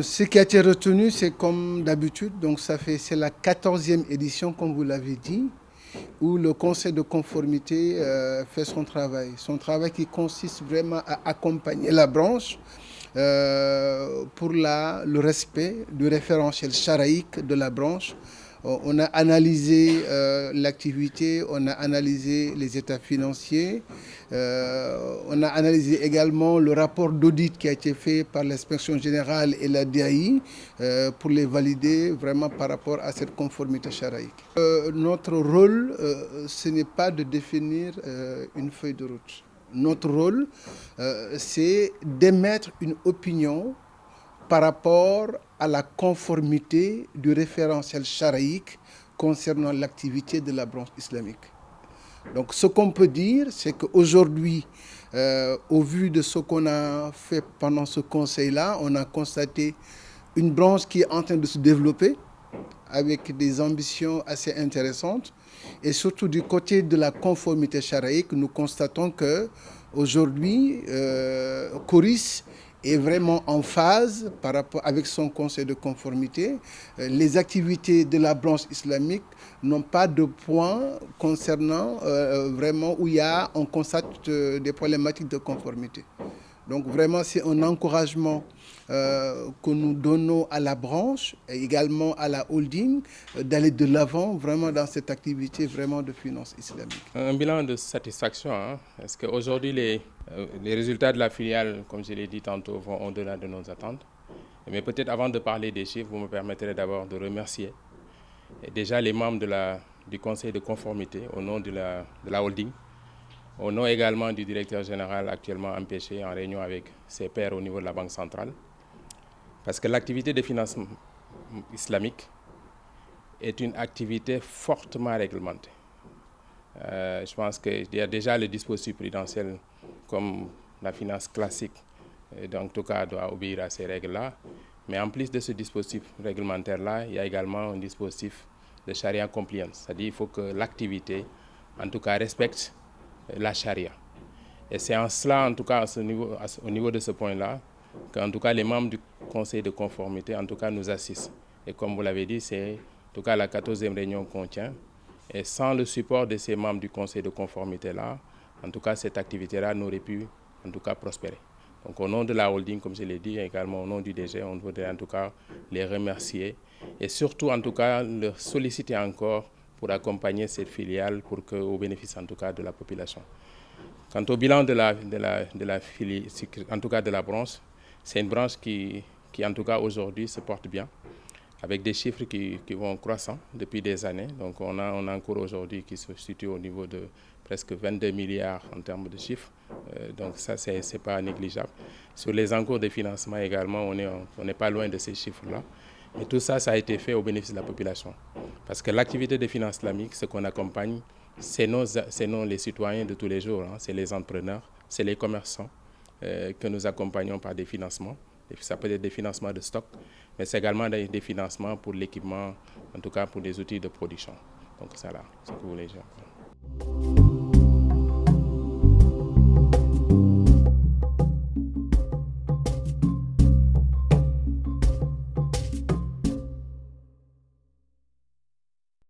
Ce qui a été retenu, c'est comme d'habitude, donc c'est la 14e édition, comme vous l'avez dit, où le Conseil de conformité fait son travail. Son travail qui consiste vraiment à accompagner la branche pour le respect du référentiel charaïque de la branche. On a analysé l'activité, on a analysé les états financiers, on a analysé également le rapport d'audit qui a été fait par l'inspection générale et la DAI pour les valider vraiment par rapport à cette conformité charaïque. Notre rôle, ce n'est pas de définir une feuille de route. Notre rôle, c'est d'émettre une opinion par rapport à la conformité du référentiel charaïque concernant l'activité de la branche islamique. Donc ce qu'on peut dire, c'est qu'aujourd'hui, au vu de ce qu'on a fait pendant ce conseil-là, on a constaté une branche qui est en train de se développer avec des ambitions assez intéressantes. Et surtout du côté de la conformité charaïque, nous constatons qu'aujourd'hui, Coris est vraiment en phase par rapport avec son conseil de conformité. Les activités de la branche islamique n'ont pas de points concernant vraiment où on constate des problématiques de conformité. Donc vraiment, c'est un encouragement que nous donnons à la branche et également à la holding d'aller de l'avant vraiment dans cette activité vraiment de finance islamique. Un bilan de satisfaction, hein? Est-ce qu'aujourd'hui les résultats de la filiale, comme je l'ai dit tantôt, vont au-delà de nos attentes? Mais peut-être avant de parler des chiffres, vous me permettrez d'abord de remercier déjà les membres du conseil de conformité au nom de la holding, au nom également du directeur général actuellement empêché en réunion avec ses pairs au niveau de la Banque centrale. Parce que l'activité de financement islamique est une activité fortement réglementée. Je pense qu'il y a déjà le dispositif prudentiel comme la finance classique, en tout cas doit obéir à ces règles-là. Mais en plus de ce dispositif réglementaire-là, il y a également un dispositif de charia compliance, c'est-à-dire qu'il faut que l'activité, en tout cas, respecte la charia. Et c'est en cela, en tout cas, au niveau de ce point-là, qu'en tout cas, les membres du conseil de conformité, en tout cas, nous assistent. Et comme vous l'avez dit, c'est en tout cas la 14e réunion qu'on tient. Et sans le support de ces membres du conseil de conformité-là, en tout cas, cette activité-là n'aurait pu, en tout cas, prospérer. Donc, au nom de la holding, comme je l'ai dit, et également au nom du DG, on voudrait en tout cas les remercier et surtout, en tout cas, leur solliciter encore pour accompagner cette filiale au bénéfice, en tout cas, de la population. Quant au bilan en tout cas de la branche, c'est une branche qui, en tout cas, aujourd'hui, se porte bien, avec des chiffres qui vont croissant depuis des années. Donc, on a un cours aujourd'hui qui se situe au niveau de presque 22 milliards en termes de chiffres. Donc, ça, c'est pas négligeable. Sur les encours de financement également, on n'est pas loin de ces chiffres-là. Et tout ça, ça a été fait au bénéfice de la population. Parce que l'activité de finance islamique, ce qu'on accompagne, c'est les citoyens de tous les jours, hein. C'est les entrepreneurs, c'est les commerçants que nous accompagnons par des financements. Ça peut être des financements de stock, mais c'est également des financements pour l'équipement, en tout cas pour des outils de production. Donc c'est là ce que vous voulez dire.